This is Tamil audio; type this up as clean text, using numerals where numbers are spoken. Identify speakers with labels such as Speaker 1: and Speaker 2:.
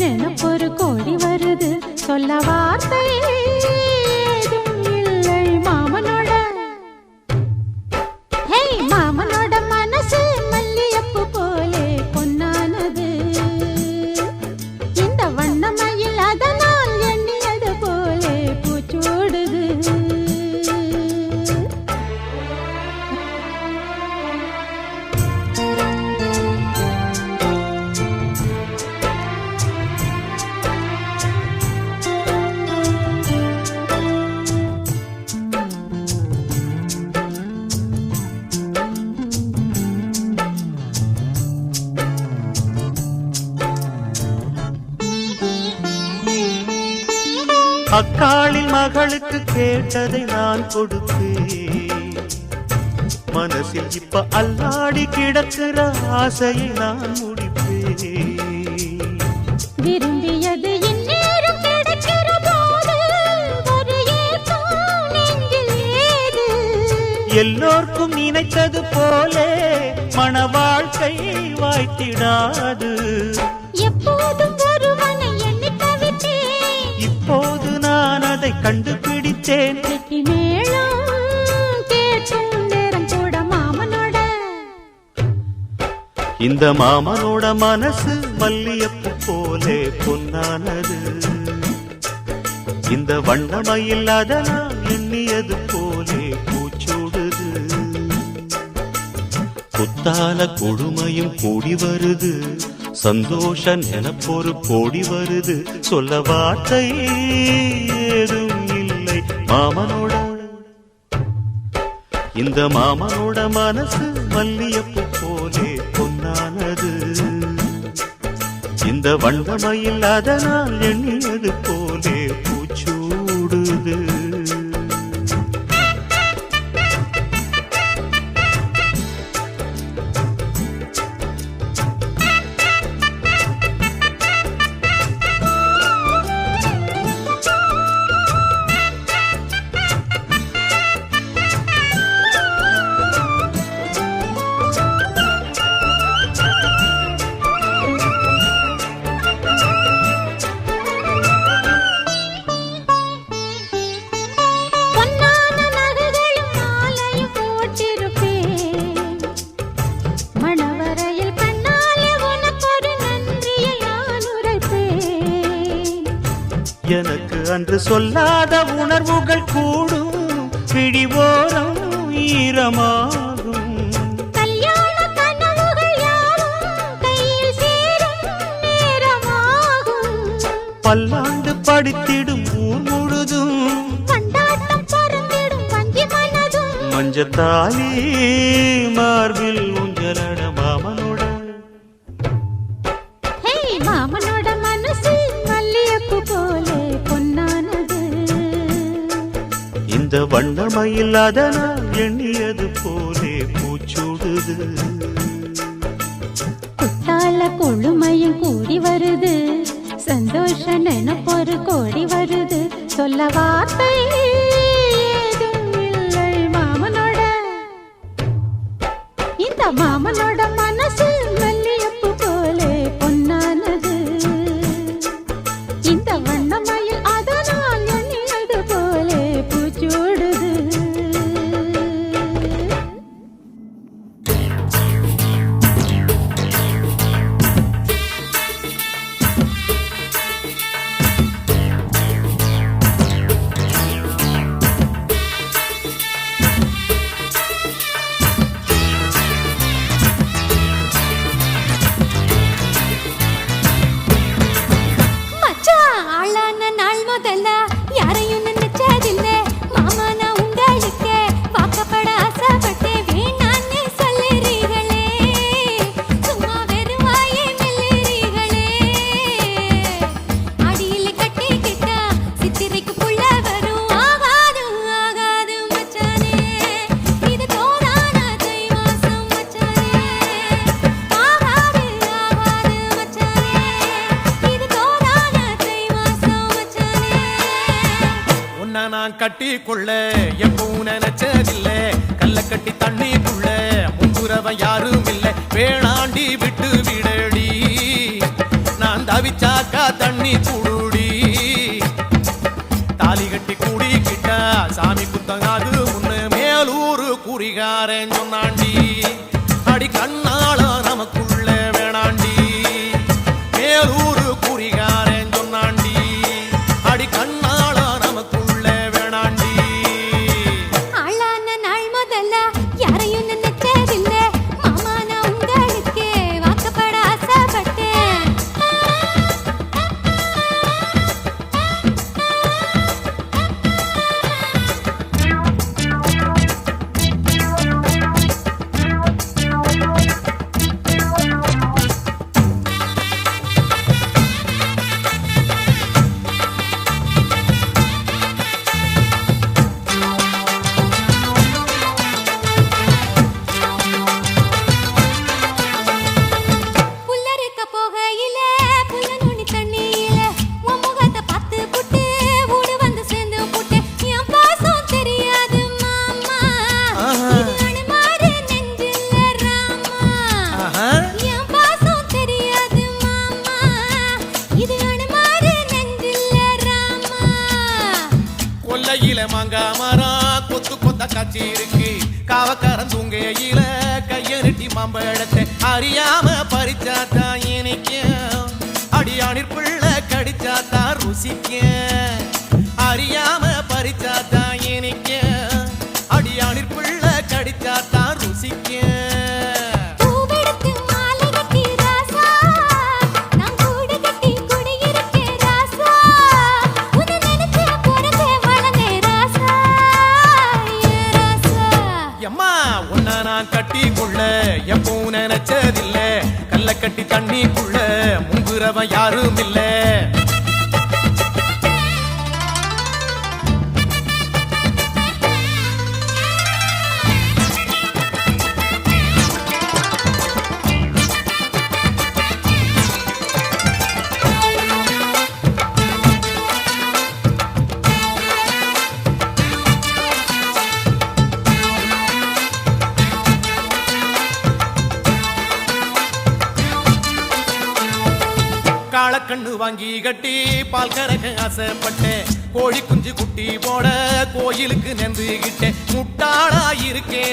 Speaker 1: நினைப்பொரு கோடி வருது சொல்ல வார்த்தை ஏதும் இல்லை மாமனோட. ஹே மாமனோட மனசு மல்லியப்பு போலே பொன்னானது. இந்த வண்ணமயில் அதனால் எண்ணியது போலே பூச்சூடுது.
Speaker 2: அக்காளின் மகளுக்கு கேட்டதை நான் கொடுப்பேன். மனசில் இப்ப அல்லாடி கிடக்கிற ஆசையை நான் முடிப்பேன்.
Speaker 1: விரும்பியது இந்நேரம் கிடைக்கிற போது ஒரு ஏக்கம் நெஞ்சில் ஏது?
Speaker 2: எல்லோர்க்கும் நினைத்தது போலே மன வாழ்க்கை வாய்த்திடாது.
Speaker 1: எப்போதும் ஒருவனை எண்ணி தவித்தேன்.
Speaker 2: இப்போது நான் அதை கண்டுபிடித்தேன்.
Speaker 1: கெட்டி மேளம் கேட்கும் நேரம் கூட மாமனோட.
Speaker 2: இந்த மாமனோட மனசு மல்லியப்பு போலே பொன்னானது. இந்த வண்ணமயில் அதனால் எண்ணியது போலே பூச்சூடுது. குத்தால கொடுமையும் கூடி வருது. சந்தோஷ நினைப்பொரு கோடி வருது. சொல்ல வார்த்தை ஏதும் இல்லை மாமனோட. இந்த மாமனோட மனசு மல்லியப்பு போலே பொன்னானது. இந்த வண்ணமயில் அதனால் எண்ணியது போலே பூச்சூடுது. எனக்கு அன்று சொல்லாத உணர்வுகள் கூடும். பிடிவோரம் ஈரமாகும்.
Speaker 1: கல்யாண கனவுகள் யாவும் கையில் சேரும் நேரமாகும்.
Speaker 2: பல்லாண்டு படித்திடும் ஊர் முழுதும்
Speaker 1: கொண்டாட்டம் பறந்திடும் வஞ்சி மனதும்.
Speaker 2: மஞ்சத்தாலி மார்பில் ஊஞ்சலட மாமனோட.
Speaker 1: ஹே மாமனோட மனசு மல்லியப்பு போலே பொன்னானது.
Speaker 2: இந்த வண்ணமயில் அதனால் எண்ணியது போலே பூச்சூடுது.
Speaker 1: குத்தால கொழுமையும் கூடி வருது. சந்தோஷ நினைப்பொரு கோடி வருது. சொல்ல வார்த்தை ஏதும் இல்லை மாமனோட. இந்த மாமனோட மனசு மல்லியப்பு போலே பொன்னானது. இந்த வண்ணமயில் அதனால் எண்ணியது போலே பூச்சூடுது.
Speaker 3: நான் கட்டி கொள்ள எப்பவும் நினைச்சதில்ல. கல்ல கட்டி தண்ணிக்குள்ள முன்புறவன் யாரும் இல்லை. வேணாண்டி விட்டு விடடி நான் தவிச்சாக்கா தண்ணி குடுடி தாலி கட்டி கூடிக்கிட்டா சாமி குத்தங்காது முன்னு மேலூரு குறிகாரன் சொன்னாண்டி அடி கண்ணால நமக்குள்ள வேணாண்டி மேலூரு குறிகாரன் சொன்னாண்டி அடி கண்ணால நமக்குள்ள வேணாண்டி
Speaker 1: ஆளான நாள் முதல்ல யாரையும் நினைச்சதில்லை மாமா நான் உங்களுக்கு வாக்கப்பட ஆசைப்பட்டேன் புல்லறுக்க போகையில புல்ல நுனி தண்ணியில உன் முகத்தை பார்த்து புட்டு ஊடு வந்து சேர்ந்து புட்டு என் பாசம் தெரியாது மாமா இது அனுமாரு நெஞ்சில ராமா என் பாசம் தெரியாது மாமா இது அனுமாரு நெஞ்சில ராமா
Speaker 3: கொல்லையில மாங்கா மரம் கொத்து கொத்த காட்சி இருக்கு காவக்காரன் தூங்கையில கைய நெட்டி மாம்பழத்தை அறியாம பறிச்சாத்தா இனிக்கும் அடியானிற் பிள்ளை கடிச்சாத்தா ருசிக்கும் அறியாம பறிச்சாத்தா இனிக்கும் அடியானிற் பிள்ளை கடிச்சாத்தா ருசிக்கும்
Speaker 1: பூவெடுத்து மாலை கட்டி ராசா நான் கூடு கட்டி குடியிருக்கேன் ராசா உன்னை நினைச்சே பிறந்தே வளர்ந்தே ராசா ஏ ராசா
Speaker 3: எம்மா உன்னை நான் கட்டி கொள்ள எப்பவும் நினைச்சதில்ல கல்ல கட்டி தண்ணிக்குள்ள முங்குறவன் யாரும் இல்ல காளக்கண்ணு வாங்கி கட்டி பால் கறக்க ஆசைப்பட்டேன் கோழி குஞ்சு குட்டி போட கோயிலுக்கு நெந்துகிட்டேன் முட்டாளா இருக்கே